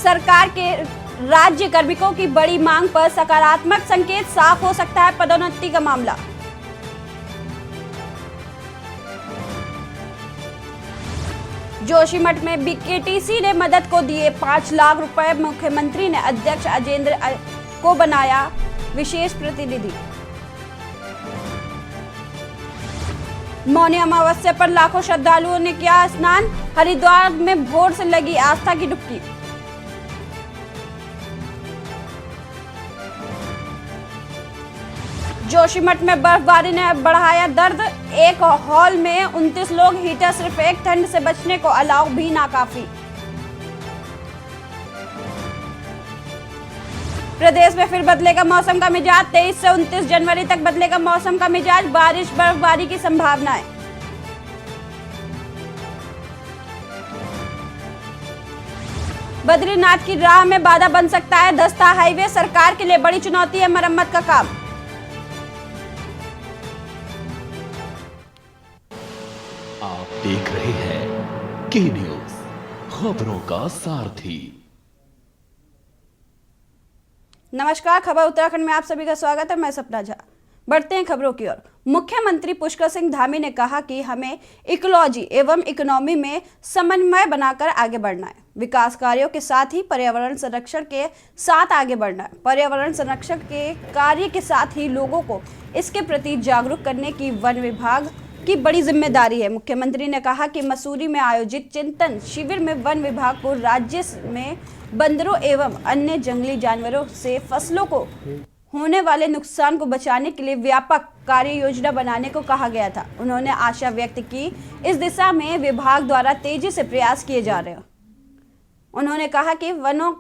सरकार के राज्य कार्मिकों की बड़ी मांग पर सकारात्मक संकेत, साफ हो सकता है पदोन्नति का मामला। जोशीमठ में बीकेटीसी ने मदद को दिए 5 लाख रुपए। मुख्यमंत्री ने अध्यक्ष अजेंद्र को बनाया विशेष प्रतिनिधि। मौनी अमावस्या पर लाखों श्रद्धालुओं ने किया स्नान। हरिद्वार में भोर से लगी आस्था की डुबकी। जोशीमठ में बर्फबारी ने बढ़ाया दर्द। एक हॉल में 29 लोग, हीटर सिर्फ एक, ठंड से बचने को अलाव भी नाकाफी। प्रदेश में फिर बदलेगा मौसम का मिजाज। 23 से 29 जनवरी तक बदलेगा मौसम का मिजाज। बारिश बर्फबारी की संभावनाएं। बद्रीनाथ की राह में बाधा बन सकता है धंसता हाईवे। सरकार के लिए बड़ी चुनौती है मरम्मत का काम। आप देख रहे हैं के न्यूज, खबरों का सारथी। नमस्कार, खबर उत्तराखंड में आप सभी का स्वागत है। मैं सपना झा। बढ़ते हैं खबरों की ओर। मुख्यमंत्री पुष्कर सिंह धामी ने कहा कि हमें इकोलॉजी एवं इकोनॉमी में समन्वय बनाकर आगे बढ़ना है। विकास कार्यों के साथ ही पर्यावरण संरक्षण के साथ आगे बढ़ना है। पर्यावरण संरक्षण के कार्य के साथ ही लोगों को इसके प्रति जागरूक करने की वन विभाग की बड़ी जिम्मेदारी है। मुख्यमंत्री ने कहा कि मसूरी में आयोजित चिंतन शिविर में वन विभाग को राज्य में बंदरों एवं अन्य जंगली जानवरों से फसलों को होने वाले नुकसान को बचाने के लिए व्यापक कार्य योजना बनाने को कहा गया था। उन्होंने आशा व्यक्त की इस दिशा में विभाग द्वारा तेजी से प्रयास किए जा रहे हैं। उन्होंने कहा कि वनों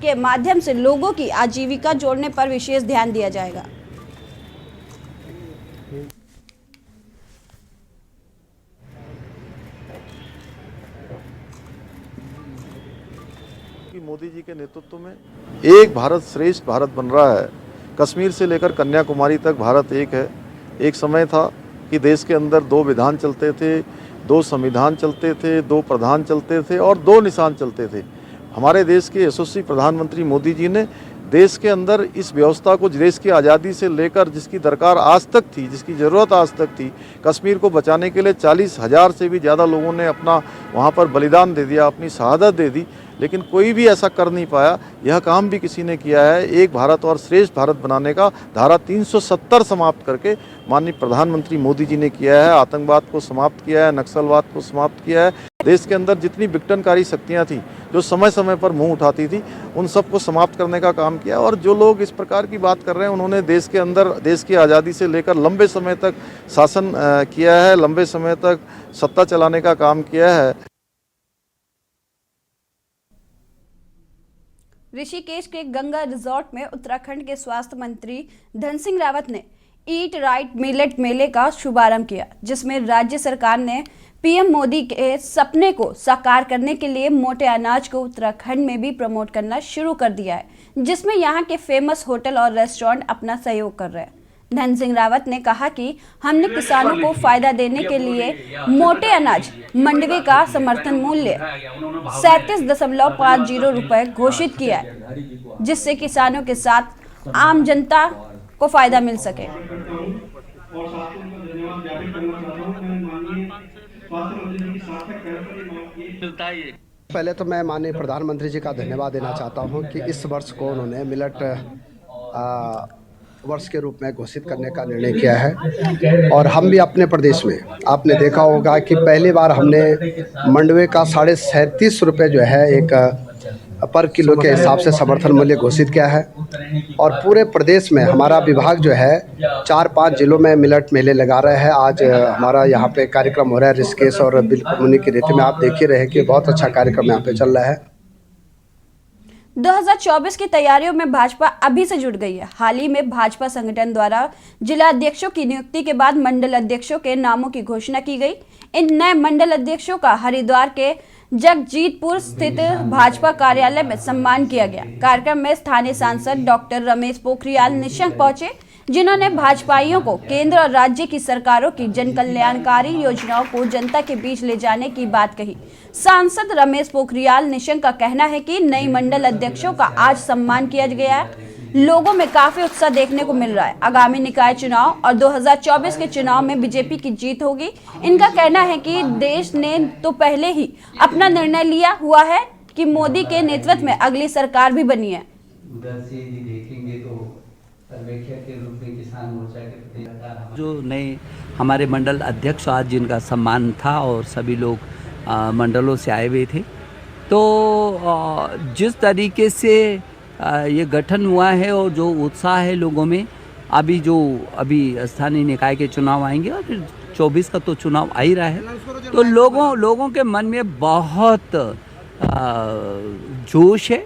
के माध्यम से लोगों की आजीविका जोड़ने पर विशेष ध्यान दिया जाएगा। मोदी जी के नेतृत्व में एक भारत श्रेष्ठ भारत बन रहा है। कश्मीर से लेकर कन्याकुमारी तक भारत एक है। एक समय था कि देश के अंदर 2 विधान चलते थे, 2 संविधान चलते थे, 2 प्रधान चलते थे और 2 निशान चलते थे। हमारे देश के यशस्वी प्रधानमंत्री मोदी जी ने देश के अंदर इस व्यवस्था को देश की आज़ादी से लेकर जिसकी दरकार आज तक थी, जिसकी ज़रूरत आज तक थी, कश्मीर को बचाने के लिए 40,000 से भी ज़्यादा लोगों ने अपना वहाँ पर बलिदान दे दिया, अपनी शहादत दे दी, लेकिन कोई भी ऐसा कर नहीं पाया। यह काम भी किसी ने किया है, एक भारत और श्रेष्ठ भारत बनाने का। धारा 370 समाप्त करके माननीय प्रधानमंत्री मोदी जी ने किया है। आतंकवाद को समाप्त किया है, नक्सलवाद को समाप्त किया है। देश के अंदर जितनी विघटनकारी शक्तियां थी जो समय समय पर मुंह उठाती थी, उन सबको समाप्त करने का काम किया। और जो लोग इस प्रकार की बात कर रहे हैं, उन्होंने देश के अंदर देश की आज़ादी से लेकर लंबे समय तक शासन किया है, लंबे समय तक सत्ता चलाने का काम किया है। ऋषिकेश के गंगा रिजॉर्ट में उत्तराखंड के स्वास्थ्य मंत्री धन सिंह रावत ने ईट राइट मिलेट मेले का शुभारंभ किया, जिसमें राज्य सरकार ने पीएम मोदी के सपने को साकार करने के लिए मोटे अनाज को उत्तराखंड में भी प्रमोट करना शुरू कर दिया है, जिसमें यहाँ के फेमस होटल और रेस्टोरेंट अपना सहयोग कर रहे हैं। धन सिंह रावत ने कहा कि हमने किसानों को फायदा देने के लिए मोटे अनाज मंडवे का समर्थन मूल्य 37.50 रुपए घोषित किया है, जिससे किसानों के साथ आम जनता को फायदा मिल सके। पहले तो मैं माननीय प्रधानमंत्री जी का धन्यवाद देना चाहता हूं कि इस वर्ष को उन्होंने मिलेट वर्ष के रूप में घोषित करने का निर्णय किया है। और हम भी अपने प्रदेश में आपने देखा होगा कि पहली बार हमने मंडवे का 37.5 रुपये जो है एक पर किलो के हिसाब से समर्थन मूल्य घोषित किया है। और पूरे प्रदेश में हमारा विभाग जो है 4-5 जिलों में मिलेट मेले लगा रहे हैं। आज हमारा यहाँ पे कार्यक्रम हो रहा है ऋषिकेश और बिलकुमुनी की रेती में। आप देख ही रहे कि बहुत अच्छा कार्यक्रम यहाँ पे चल रहा है। 2024 की तैयारियों में भाजपा अभी से जुट गई है। हाल ही में भाजपा संगठन द्वारा जिला अध्यक्षों की नियुक्ति के बाद मंडल अध्यक्षों के नामों की घोषणा की गई। इन नए मंडल अध्यक्षों का हरिद्वार के जगजीतपुर स्थित भाजपा कार्यालय में सम्मान किया गया। कार्यक्रम में स्थानीय सांसद डॉक्टर रमेश पोखरियाल निशंक पहुंचे। जिन्होंने भाजपाइयों को केंद्र और राज्य की सरकारों की जन कल्याणकारी योजनाओं को जनता के बीच ले जाने की बात कही। सांसद रमेश पोखरियाल निशंक का कहना है कि नई मंडल अध्यक्षों का आज सम्मान किया गया है। लोगों में काफी उत्साह देखने को मिल रहा है। आगामी निकाय चुनाव और 2024 के चुनाव में बीजेपी की जीत होगी। इनका कहना है कि देश ने तो पहले ही अपना निर्णय लिया हुआ है कि मोदी के नेतृत्व में अगली सरकार भी बनी है। उधर से यदि देखेंगे तो सर्वेक्षण के रूप में किसान मोर्चा के प्रति जो नए हमारे मंडल अध्यक्ष आज जिनका सम्मान था और सभी लोग मंडलों से आए हुए थे, तो जिस तरीके से ये गठन हुआ है और जो उत्साह है लोगों में, अभी स्थानीय निकाय के चुनाव आएंगे और फिर 24 का तो चुनाव आ ही रहा है, तो लोगों के मन में बहुत जोश है।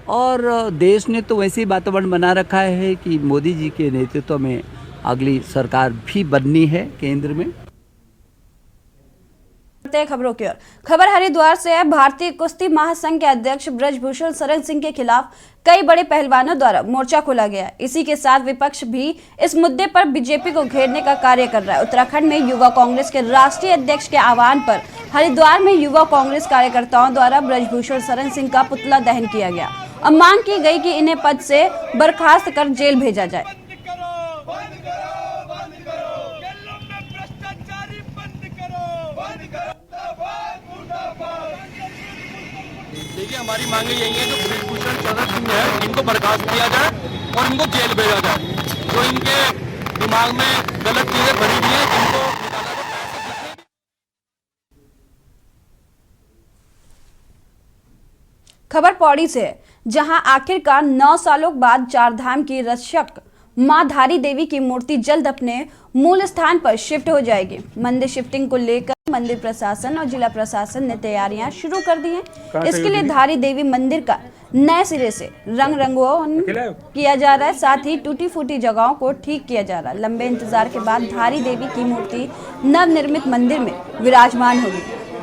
और देश ने तो वैसे ही वातावरण बना रखा है कि मोदी जी के नेतृत्व में अगली सरकार भी बननी है केंद्र में। खबरों की ओर खबर हरिद्वार से है। भारतीय कुश्ती महासंघ के अध्यक्ष ब्रजभूषण शरण सिंह के खिलाफ कई बड़े पहलवानों द्वारा मोर्चा खोला गया। इसी के साथ विपक्ष भी इस मुद्दे पर बीजेपी को घेरने का कार्य कर रहा है। उत्तराखंड में युवा कांग्रेस के राष्ट्रीय अध्यक्ष के आह्वान पर हरिद्वार में युवा कांग्रेस कार्यकर्ताओं द्वारा ब्रजभूषण शरण सिंह का पुतला दहन किया गया और मांग की गई कि इन्हें पद से बर्खास्त कर जेल भेजा जाए। देखिए, हमारी मांगे यही है, जो ब्रजभूषण शरण सिंह है इनको बर्खास्त किया जाए और इनको जेल भेजा जाए। जो इनके दिमाग में गलत चीजें भरी हुई हैं इनको निकाला जाए। खबर पौड़ी से है, जहां आखिरकार 9 सालों बाद चारधाम की रक्षक मां धारी देवी की मूर्ति जल्द अपने मूल स्थान पर शिफ्ट हो जाएगी। मंदिर शिफ्टिंग को लेकर मंदिर प्रशासन और जिला प्रशासन ने तैयारियां शुरू कर दी हैं। इसके लिए धारी देवी मंदिर का नए सिरे से रंगोन किया जा रहा है, साथ ही टूटी फूटी जगहों को ठीक किया जा रहा है। लंबे इंतजार के बाद धारी देवी की मूर्ति नवनिर्मित मंदिर में विराजमान होगी।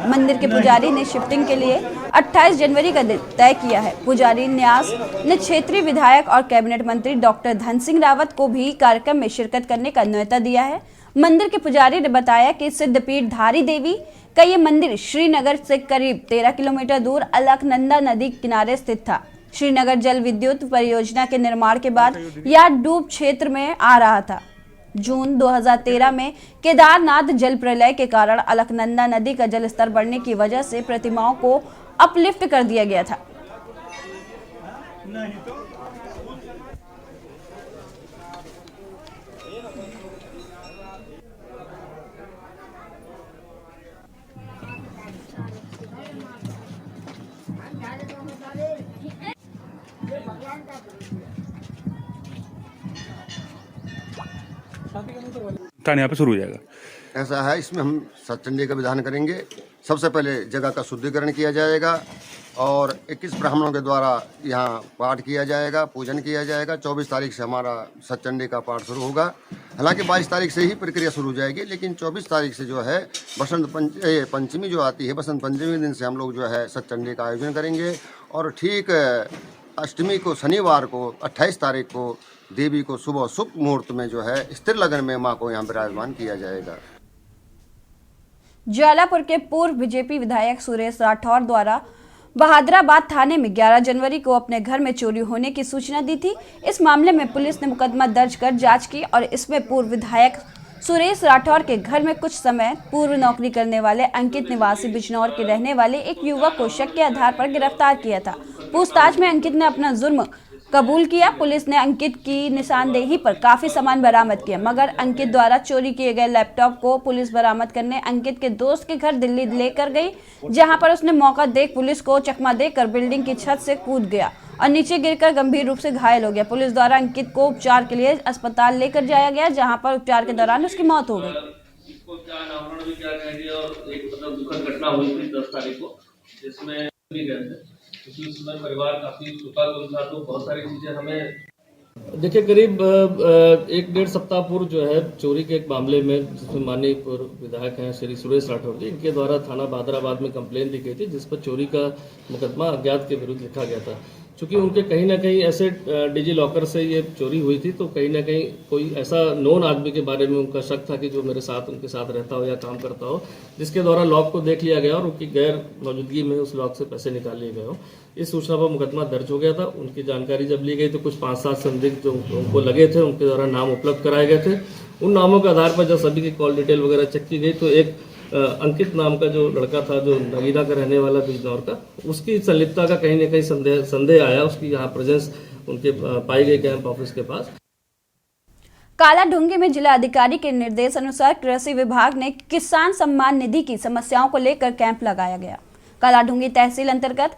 मंदिर के पुजारी ने शिफ्टिंग के लिए 28 जनवरी का दिन तय किया है। पुजारी न्यास ने क्षेत्रीय विधायक और कैबिनेट मंत्री डॉक्टर धन सिंह रावत को भी कार्यक्रम में शिरकत करने का न्योता दिया है। मंदिर के पुजारी ने बताया कि सिद्धपीठ धारी देवी का ये मंदिर श्रीनगर से करीब 13 किलोमीटर दूर अलकनंदा नदी किनारे स्थित था। श्रीनगर जल विद्युत परियोजना के निर्माण के बाद यह डूब क्षेत्र में आ रहा था। जून 2013 में केदारनाथ जल प्रलय के कारण अलकनंदा नदी का जल स्तर बढ़ने की वजह से प्रतिमाओं को अपलिफ्ट कर दिया गया था। यहाँ पे शुरू हो जाएगा। ऐसा है, इसमें हम सतचंडी का विधान करेंगे। सबसे पहले जगह का शुद्धिकरण किया जाएगा और 21 ब्राह्मणों के द्वारा यहाँ पाठ किया जाएगा, पूजन किया जाएगा। 24 तारीख से हमारा सतचंडी का पाठ शुरू होगा। हालांकि 22 तारीख से ही प्रक्रिया शुरू हो जाएगी, लेकिन 24 तारीख से जो है बसंत पंचमी जो आती है, बसंत पंचमी दिन से हम लोग जो है सतचंडी का आयोजन करेंगे और ठीक अष्टमी को शनिवार को 28 तारीख को देवी को सुबह शुभ मुहूर्त में जो है स्थिर लगन में मां को यहाँ विराजमान किया जाएगा। ज्वालापुर के पूर्व बीजेपी विधायक सुरेश राठौर द्वारा बहादुराबाद थाने में 11 जनवरी को अपने घर में चोरी होने की सूचना दी थी। इस मामले में पुलिस ने मुकदमा दर्ज कर जांच की और इसमें पूर्व विधायक सुरेश राठौर के घर में कुछ समय पूर्व नौकरी करने वाले अंकित निवासी बिजनौर के रहने वाले एक युवक को शक के आधार पर गिरफ्तार किया था। पूछताछ में अंकित ने अपना जुर्म कबूल किया। पुलिस ने अंकित की निशानदेही पर काफी सामान बरामद किया, मगर अंकित द्वारा चोरी किए गए लैपटॉप को पुलिस बरामद करने अंकित के दोस्त के घर दिल्ली लेकर गई, जहां पर उसने मौका देख पुलिस को चकमा देकर बिल्डिंग की छत से कूद गया और नीचे गिरकर गंभीर रूप से घायल हो गया। पुलिस द्वारा अंकित को उपचार के लिए अस्पताल लेकर जाया गया, जहां पर उपचार के दौरान उसकी मौत हो गई। घटना हुई थी 10 तारीख को, जिसमें क्योंकि उसमें परिवार काफी शोकाकुल था, तो बहुत सारी चीजें हमें देखिए। करीब 1-1.5 सप्ताह पूर्व जो है चोरी के एक मामले में, जिसमें माननीय पूर्व विधायक हैं श्री सुरेश राठौर जी, इनके द्वारा थाना बहादुराबाद में कंप्लेन दी गई थी, जिस पर चोरी का मुकदमा अज्ञात के विरुद्ध लिखा गया था। चूँकि उनके कहीं ना कहीं ऐसे डिजी लॉकर से ये चोरी हुई थी, तो कहीं ना कहीं कोई ऐसा नोन आदमी के बारे में उनका शक था कि जो मेरे साथ उनके साथ रहता हो या काम करता हो, जिसके द्वारा लॉक को देख लिया गया और उनकी गैर मौजूदगी में उस लॉक से पैसे निकाल लिए गए हो। इस सूचना पर मुकदमा दर्ज हो गया था। उनकी जानकारी जब ली गई तो कुछ 5-7 संदिग्ध जो उनको लगे थे, उनके द्वारा नाम उपलब्ध कराए गए थे। उन नामों के आधार पर जब सभी की कॉल डिटेल वगैरह चेक की गई तो एक अंकित नाम का जो लड़का था, जो नगीना का रहने वाला बिजनौर का, उसकी संलिप्तता का कहीं ना कहीं संदेह आया। उसकी यहाँ प्रेजेंस उनके पाई गई कैंप ऑफिस के पास। कालाढूंगी में जिला अधिकारी के निर्देश अनुसार कृषि विभाग ने किसान सम्मान निधि की समस्याओं को लेकर कैंप लगाया गया। कालाढूंगी तहसील अंतर्गत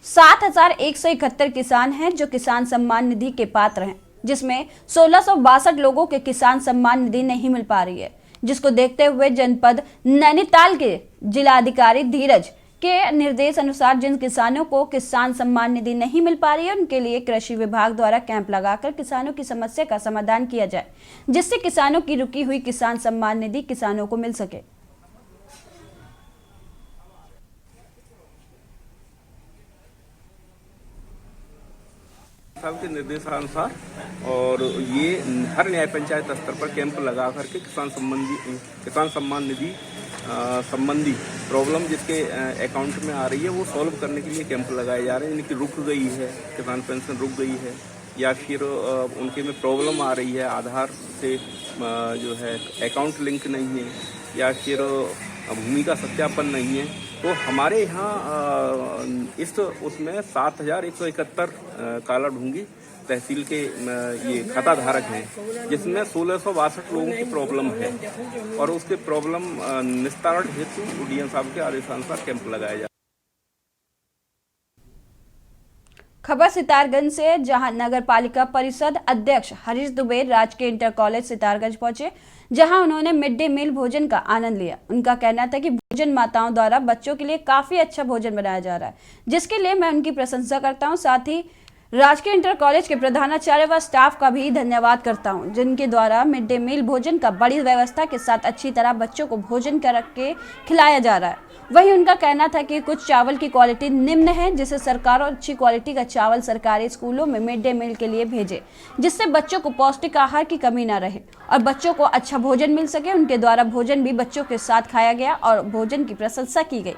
7,171 किसान हैं जो किसान सम्मान निधि के पात्र हैं, जिसमें 1662 लोगों के किसान सम्मान निधि नहीं मिल पा रही है, जिसको देखते हुए जनपद नैनीताल के जिला अधिकारी धीरज के निर्देश अनुसार जिन किसानों को किसान सम्मान निधि नहीं मिल पा रही है, उनके लिए कृषि विभाग द्वारा कैंप लगाकर किसानों की समस्या का समाधान किया जाए, जिससे किसानों की रुकी हुई किसान सम्मान निधि किसानों को मिल सके। साहब के निर्देशानुसार और ये हर न्याय पंचायत स्तर पर कैंप लगा करके किसान सम्मान निधि संबंधी प्रॉब्लम जिसके अकाउंट में आ रही है वो सॉल्व करने के लिए कैंप लगाए जा रहे हैं। इनकी रुक गई है, किसान पेंशन रुक गई है, या फिर उनके में प्रॉब्लम आ रही है, आधार से जो है अकाउंट लिंक नहीं है, या फिर भूमि का सत्यापन नहीं है, तो हमारे यहाँ इस उसमें 7,171 कालाढूंगी तहसील के ये खाता धारक हैं, जिसमें 1662 लोगों की प्रॉब्लम है और उसके प्रॉब्लम निस्तारण हेतु डीएम साहब के आदेशानुसार कैंप लगाया जाए। खबर सितारगंज से, जहां नगर पालिका परिषद अध्यक्ष हरीश दुबे राजकीय इंटर कॉलेज सितारगंज पहुंचे, जहां उन्होंने मिड डे मील भोजन का आनंद लिया। उनका कहना था कि भोजन माताओं द्वारा बच्चों के लिए काफी अच्छा भोजन बनाया जा रहा है, जिसके लिए मैं उनकी प्रशंसा करता हूं। साथ ही राजकीय इंटर कॉलेज के प्रधानाचार्य व स्टाफ का भी धन्यवाद करता हूं, जिनके द्वारा मिड डे मील भोजन का बड़ी व्यवस्था के साथ अच्छी तरह बच्चों को भोजन कर के खिलाया जा रहा है। वहीं उनका कहना था कि कुछ चावल की क्वालिटी निम्न है, जिसे सरकार और अच्छी क्वालिटी का चावल सरकारी स्कूलों में मिड डे मील के लिए भेजे, जिससे बच्चों को पौष्टिक आहार की कमी न रहे और बच्चों को अच्छा भोजन मिल सके। उनके द्वारा भोजन भी बच्चों के साथ खाया गया और भोजन की प्रशंसा की गई।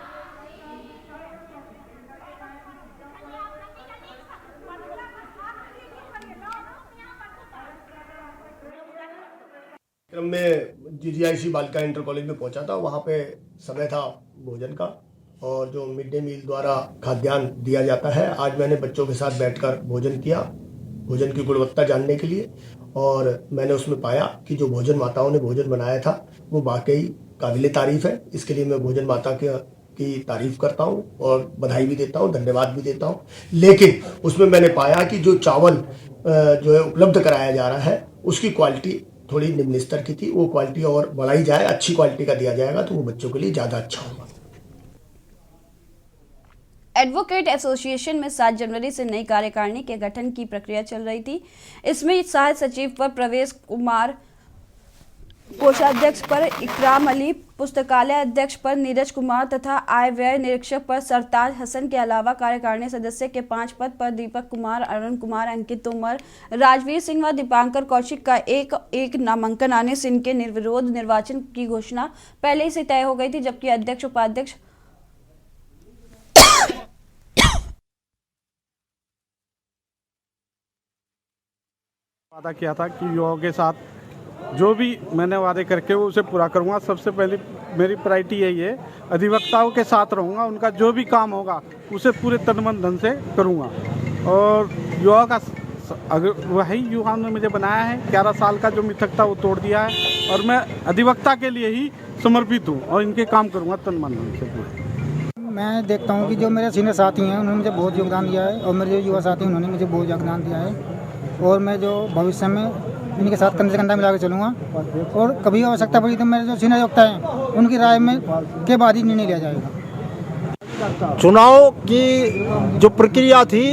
क्रम में GGIC बालिका इंटर कॉलेज में पहुंचा था। वहाँ पे समय था भोजन का और जो मिड डे मील द्वारा खाद्यान्न दिया जाता है, आज मैंने बच्चों के साथ बैठकर भोजन किया, भोजन की गुणवत्ता जानने के लिए, और मैंने उसमें पाया कि जो भोजन माताओं ने भोजन बनाया था वो वाकई काबिले तारीफ है। इसके लिए मैं भोजन माता की तारीफ करता हूँ और बधाई भी देता हूँ, धन्यवाद भी देता हूँ। लेकिन उसमें मैंने पाया कि जो चावल जो है उपलब्ध कराया जा रहा है उसकी क्वालिटी थोड़ी निम्न स्तर की थी। वो क्वालिटी और बढ़ाई जाए, अच्छी क्वालिटी का दिया जाएगा तो वो बच्चों के लिए ज़्यादा अच्छा होगा। एडवोकेट एसोसिएशन में 7 जनवरी से नई कार्यकारिणी के गठन की प्रक्रिया चल रही थी। इसमें सहायक सचिव पर प्रवेश कुमार, कोषाध्यक्ष पर इकराम अली, पुस्तकालय अध्यक्ष पर नीरज कुमार तथा आय व्यय निरीक्षक पर सरताज हसन के अलावा कार्यकारिणी सदस्य के 5 पद पर दीपक कुमार, अरुण कुमार, अंकित तोमर, राजवीर सिंह व दीपांकर कौशिक का एक नामांकन आने से इनके निर्विरोध निर्वाचन की घोषणा पहले से तय हो गई थी, जबकि अध्यक्ष उपाध्यक्ष वादा किया था कि युवाओं के साथ जो भी मैंने वादे करके वो उसे पूरा करूंगा। सबसे पहले मेरी प्रायोरिटी यही है, अधिवक्ताओं के साथ रहूंगा, उनका जो भी काम होगा उसे पूरे तन मन धन से करूंगा। और युवा का अगर वही युवाओं ने मुझे बनाया है, 11 साल का जो मिथक था वो तोड़ दिया है और मैं अधिवक्ता के लिए ही समर्पित हूँ और इनके काम करूँगा तन मन धन से पूरे। मैं देखता हूँ कि जो मेरे सीनियर साथी हैं उन्होंने मुझे बहुत योगदान दिया है और मेरे जो युवा साथी हैं उन्होंने मुझे बहुत योगदान दिया है और मैं जो भविष्य में इनके साथ कंधे से कंधा मिला के चलूँगा और कभी आवश्यकता पड़ी तो मेरे जो सीनियर वक्ता हैं उनकी राय में के बाद ही निर्णय लिया जाएगा। चुनाव की जो प्रक्रिया थी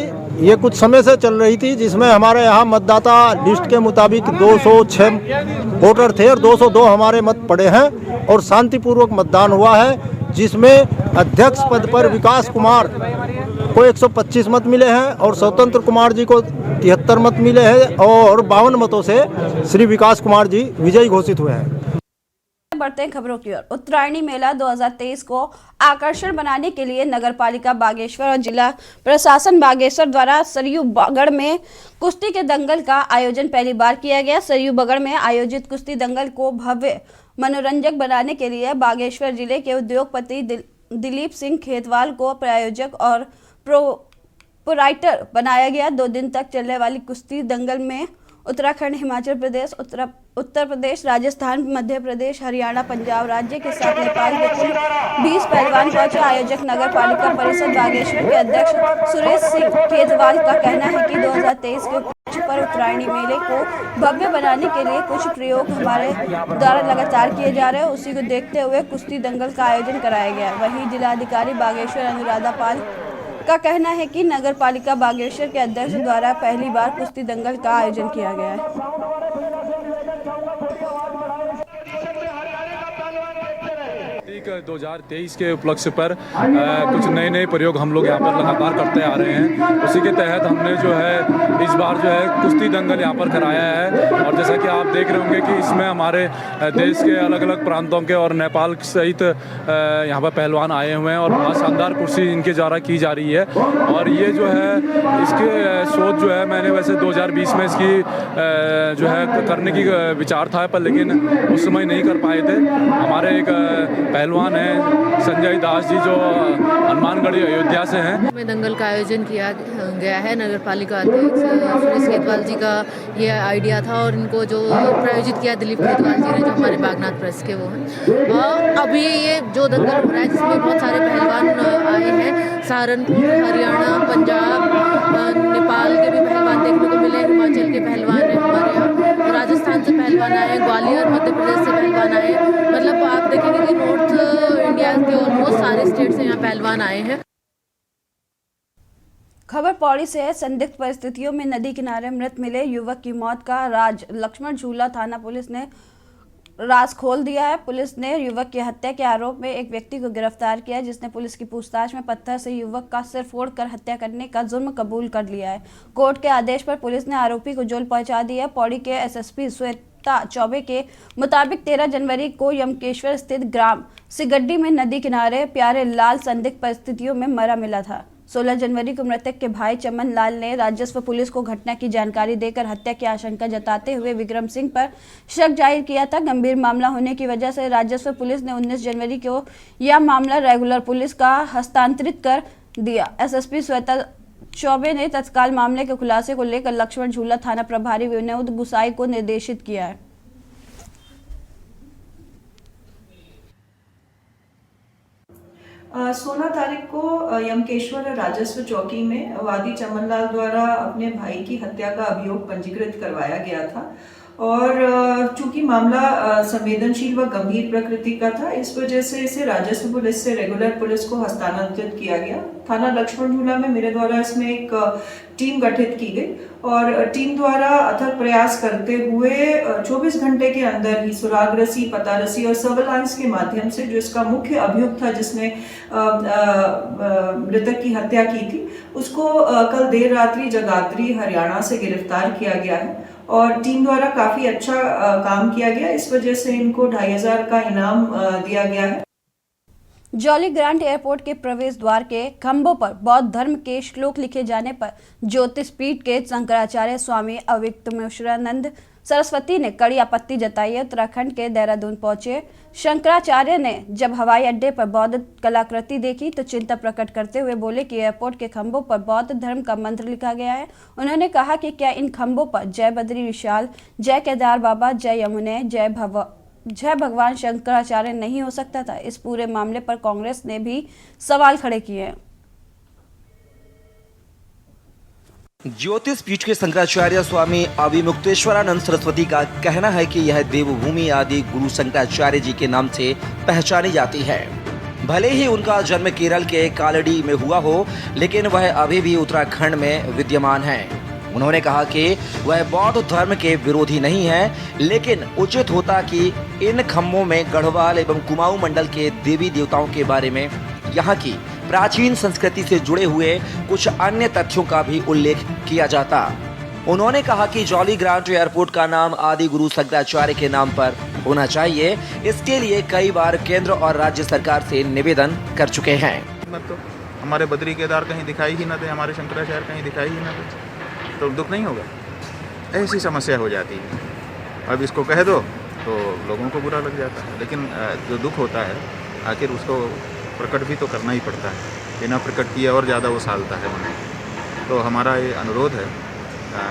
ये कुछ समय से चल रही थी, जिसमें हमारे यहाँ मतदाता लिस्ट के मुताबिक 206 वोटर थे और 202 हमारे मत पड़े हैं और शांतिपूर्वक मतदान हुआ है। जिसमें अध्यक्ष पद पर विकास कुमार को 125 मत मिले हैं और स्वतंत्र कुमार जी को 73 मत मिले हैं और 52 मतों से श्री विकास कुमार जी विजयी घोषित हुए हैं। बढ़ते हैं खबरों की ओर। उत्तरायणी मेला 2023 को आकर्षण बनाने के लिए नगरपालिका बागेश्वर और जिला प्रशासन बागेश्वर द्वारा सरयू बगड़ में कुश्ती के दंगल का आयोजन पहली बार किया गया। सरयू बगड़ में आयोजित कुश्ती दंगल को भव्य मनोरंजक बनाने के लिए बागेश्वर जिले के उद्योगपति दिलीप सिंह खेतवाल को प्रायोजक और प्रोपराइटर बनाया गया। 2 दिन तक चलने वाली कुश्ती दंगल में उत्तराखंड, हिमाचल प्रदेश, उत्तर प्रदेश, राजस्थान, मध्य प्रदेश, हरियाणा, पंजाब राज्य के साथ नेपाल के कुल 20 पहलवान पहुंचे। आयोजक नगर पालिका परिषद बागेश्वर के अध्यक्ष सुरेश सिंह खेतवाल का कहना है कि 2023 के उपलक्ष्य पर उत्तरायणी मेले को भव्य बनाने के लिए कुछ प्रयोग हमारे द्वारा लगातार किए जा रहे हैं। उसी को देखते हुए कुश्ती दंगल का आयोजन कराया गया। वहीं जिलाधिकारी बागेश्वर अनुराधा पाल का कहना है कि नगर पालिका बागेश्वर के अध्यक्ष द्वारा पहली बार कुश्ती दंगल का आयोजन किया गया है। 2023 के उपलक्ष्य पर कुछ नए प्रयोग हम लोग यहाँ पर लगातार करते आ रहे हैं। उसी के तहत हमने जो है इस बार जो है कुश्ती दंगल यहाँ पर कराया है। और जैसा कि आप देख रहे होंगे कि इसमें हमारे देश के अलग अलग प्रांतों के और नेपाल सहित यहाँ पर पहलवान आए हुए हैं और बहुत शानदार कुश्ती इनके द्वारा की जा रही है। और ये जो है इसके सोच जो है मैंने वैसे 2020 में इसकी जो है करने की विचार था, पर लेकिन उस समय नहीं कर पाए थे। हमारे एक पहलवान है संजय दास जी जो हनुमानगढ़ी अयोध्या से हैं। में दंगल का आयोजन किया गया है। नगर पालिका अध्यक्ष सुरेश खेतवाल जी का ये आइडिया था और इनको जो प्रायोजित किया दिलीप खेतवाल जी ने, जो हमारे बागनाथ प्रेस के वो हैं। और अभी ये जो दंगल हो रहा है जिसमें बहुत सारे पहलवान आए हैं, सहारनपुर, हरियाणा, पंजाब, नेपाल के भी पहलवान देखने को मिले, हिमाचल के पहलवान हैं हमारे यहाँ, राजस्थान से पहलवान आए, ग्वालियर मध्य प्रदेश से पहलवान आए। मतलब आप देखेंगे कि नॉर्थ इंडिया के ऑलमोस्ट सारे स्टेट से यहाँ पहलवान आए हैं। खबर पौड़ी से है। संदिग्ध परिस्थितियों में नदी किनारे मृत मिले युवक की मौत का राज लक्ष्मण झूला थाना पुलिस ने राज खोल दिया है। पुलिस ने युवक की हत्या के आरोप में एक व्यक्ति को गिरफ्तार किया है, जिसने पुलिस की पूछताछ में पत्थर से युवक का सिर फोड़कर हत्या करने का जुर्म कबूल कर लिया है। कोर्ट के आदेश पर पुलिस ने आरोपी को जेल पहुंचा दिया है। पौड़ी के एसएसपी श्वेता चौबे के मुताबिक 13 जनवरी को यमकेश्वर स्थित ग्राम सिगड्डी में नदी किनारे प्यारे लाल संदिग्ध परिस्थितियों में मरा मिला था। 16 जनवरी को मृतक के भाई चमन लाल ने राजस्व पुलिस को घटना की जानकारी देकर हत्या की आशंका जताते हुए विक्रम सिंह पर शक जाहिर किया था। गंभीर मामला होने की वजह से राजस्व पुलिस ने 19 जनवरी को यह मामला रेगुलर पुलिस का हस्तांतरित कर दिया। एसएसपी श्वेता चौबे ने तत्काल मामले के खुलासे को लेकर लक्ष्मण झूला थाना प्रभारी विनोद गुसाई को निर्देशित किया है। सोलह तारीख को यमकेश्वर राजस्व चौकी में वादी चमनलाल द्वारा अपने भाई की हत्या का अभियोग पंजीकृत करवाया गया था और चूंकि मामला संवेदनशील व गंभीर प्रकृति का था, इस वजह से इसे राजस्व पुलिस से रेगुलर पुलिस को हस्तांतरित किया गया। थाना लक्ष्मण झूला में मेरे द्वारा इसमें एक टीम गठित की गई और टीम द्वारा अथक प्रयास करते हुए 24 घंटे के अंदर ही सुराग रसी, पता रसी और सर्वेलांस के माध्यम से जो इसका मुख्य अभियुक्त था जिसने मृतक की हत्या की थी, उसको कल देर रात्रि जगाधरी हरियाणा से गिरफ्तार किया गया है और टीम द्वारा काफी अच्छा काम किया गया। इस वजह से इनको 2500 का इनाम दिया गया है। जॉली ग्रांट एयरपोर्ट के प्रवेश द्वार के खंभों पर बौद्ध धर्म के श्लोक लिखे जाने पर ज्योतिषपीठ के शंकराचार्य स्वामी अविक्तमेश्वरानंद सरस्वती ने कड़ी आपत्ति जताई है। उत्तराखंड के देहरादून पहुंचे शंकराचार्य ने जब हवाई अड्डे पर बौद्ध कलाकृति देखी तो चिंता प्रकट करते हुए बोले कि एयरपोर्ट के खंभों पर बौद्ध धर्म का मंत्र लिखा गया है। उन्होंने कहा कि क्या इन खंभों पर जय बद्री विशाल, जय केदार बाबा, जय यमुने, जय भगवान शंकराचार्य नहीं हो सकता था। इस पूरे मामले पर कांग्रेस ने भी सवाल खड़े किए हैं। ज्योतिष पीठ के शंकराचार्य स्वामी अविमुक्तेश्वरानंद सरस्वती का कहना है कि यह देवभूमि आदि गुरु शंकराचार्य जी के नाम से पहचानी जाती है। भले ही उनका जन्म केरल के कालड़ी में हुआ हो, लेकिन वह अभी भी उत्तराखंड में विद्यमान है। उन्होंने कहा कि वह बौद्ध धर्म के विरोधी नहीं है, लेकिन उचित होता कि इन खम्भों में गढ़वाल एवं कुमाऊं मंडल के देवी देवताओं के बारे में यहाँ की प्राचीन संस्कृति से जुड़े हुए कुछ अन्य तथ्यों का भी उल्लेख किया जाता। उन्होंने कहा कि जॉली ग्रांट एयरपोर्ट का नाम आदि गुरु शंकराचार्य के नाम पर होना चाहिए। इसके लिए कई बार केंद्र और राज्य सरकार से निवेदन कर चुके हैं। तो हमारे बद्री केदार कहीं दिखाई ही न दे, हमारे शंकराचार्य कहीं दिखाई ही न दे, तो दुख नहीं होगा? ऐसी समस्या हो जाती है। अब इसको कह दो तो लोगों को बुरा लग जाता है, लेकिन जो दुख होता है आखिर उसको प्रकट भी तो करना ही पड़ता है। बिना प्रकट किए और ज़्यादा वो सालता है मन। तो हमारा ये अनुरोध है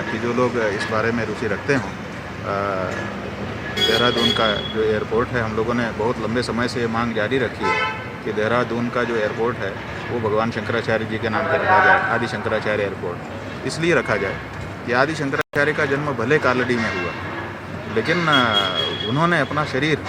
कि जो लोग इस बारे में रुचि रखते हों, देहरादून का जो एयरपोर्ट है, हम लोगों ने बहुत लंबे समय से ये मांग जारी रखी है कि देहरादून का जो एयरपोर्ट है वो भगवान शंकराचार्य जी के नाम पर रखा जाए, आदि शंकराचार्य एयरपोर्ट। इसलिए रखा जाए कि आदि शंकराचार्य का जन्म भले कालड़ी में हुआ, लेकिन उन्होंने अपना शरीर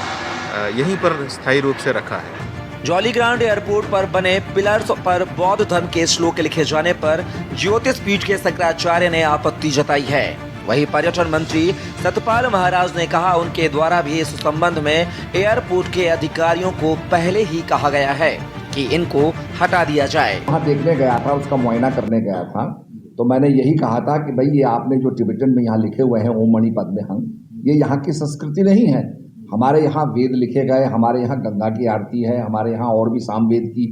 यहीं पर स्थायी रूप से रखा है। जॉली ग्रांट एयरपोर्ट पर बने पिलर्स पर बौद्ध धर्म के श्लोक लिखे जाने पर ज्योतिष पीठ के शंकराचार्य ने आपत्ति जताई है। वहीं पर्यटन मंत्री सतपाल महाराज ने कहा उनके द्वारा भी इस संबंध में एयरपोर्ट के अधिकारियों को पहले ही कहा गया है कि इनको हटा दिया जाए। वहाँ देखने गया था, उसका मुआयना करने गया था, तो मैंने यही कहा था कि भाई ये आपने जो टिबेटन में यहाँ लिखे हुए हैं ओम मणि पद्मे हंस, ये यहाँ की संस्कृति नहीं है। हमारे यहाँ वेद लिखे गए, हमारे यहाँ गंगा की आरती है, हमारे यहाँ और भी सामवेद की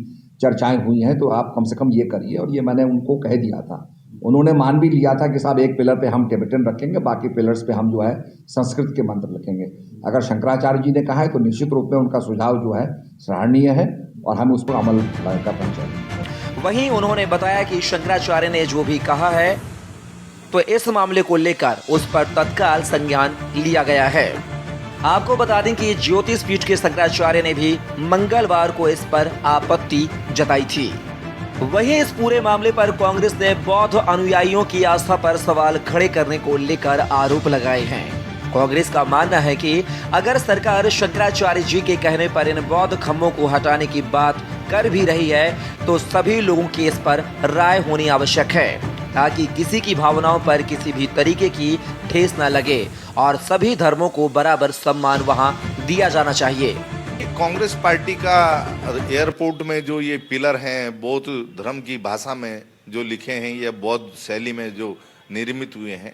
चर्चाएं हुई हैं, तो आप कम से कम ये करिए। और ये मैंने उनको कह दिया था, उन्होंने मान भी लिया था कि साहब एक पिलर पे हम टिबेटन रखेंगे, बाकी पिलर्स पे हम जो है संस्कृत के मंत्र लिखेंगे। अगर शंकराचार्य जी ने कहा है तो निश्चित रूप में उनका सुझाव जो है सराहनीय है और हम उस पर अमल करना चाहिए। वहीं उन्होंने बताया कि शंकराचार्य ने जो भी कहा है तो इस मामले को लेकर उस पर तत्काल संज्ञान लिया गया है। आपको बता दें कि ज्योतिष पीठ के शंकराचार्य ने भी मंगलवार को इस पर आपत्ति जताई थी। वहीं इस पूरे मामले पर कांग्रेस ने बौद्ध अनुयायियों की आस्था पर सवाल खड़े करने को लेकर आरोप लगाए हैं। कांग्रेस का मानना है कि अगर सरकार शंकराचार्य जी के कहने पर इन बौद्ध खम्भों को हटाने की बात कर भी रही है तो सभी लोगों की इस पर राय होनी आवश्यक है, ताकि किसी की भावनाओं पर किसी भी तरीके की ठेस न लगे और सभी धर्मों को बराबर सम्मान वहां दिया जाना चाहिए। कांग्रेस पार्टी का एयरपोर्ट में जो ये पिलर हैं बौद्ध धर्म की भाषा में जो लिखे हैं या बौद्ध शैली में जो निर्मित हुए हैं,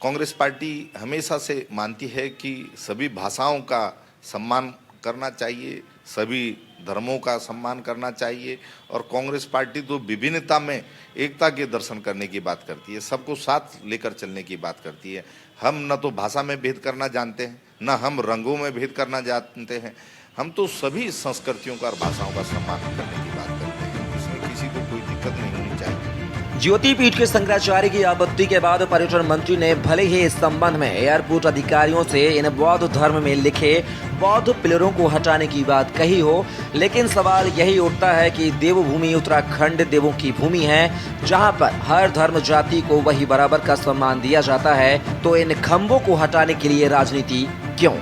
कांग्रेस पार्टी हमेशा से मानती है कि सभी भाषाओं का सम्मान करना चाहिए, सभी धर्मों का सम्मान करना चाहिए। और कांग्रेस पार्टी तो विभिन्नता में एकता के दर्शन करने की बात करती है, सबको साथ लेकर चलने की बात करती है। हम न तो भाषा में भेद करना जानते हैं, न हम रंगों में भेद करना जानते हैं, हम तो सभी संस्कृतियों का और भाषाओं का सम्मान करने की बात करते हैं। इसमें किसी को कोई दिक्कत नहीं होनी चाहिए। ज्योति पीठ के शंकराचार्य की आपत्ति के बाद पर्यटन मंत्री ने भले ही इस संबंध में एयरपोर्ट अधिकारियों से इन बौद्ध धर्म में लिखे बौद्ध पिलरों को हटाने की बात कही हो, लेकिन सवाल यही उठता है कि देवभूमि उत्तराखंड देवों की भूमि है, जहां पर हर धर्म जाति को वही बराबर का सम्मान दिया जाता है, तो इन खंभों को हटाने के लिए राजनीति क्यों?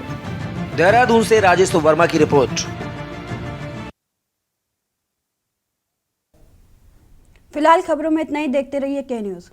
देहरादून से राजेश वर्मा की रिपोर्ट। फिलहाल खबरों में इतना ही। देखते रहिए के न्यूज़।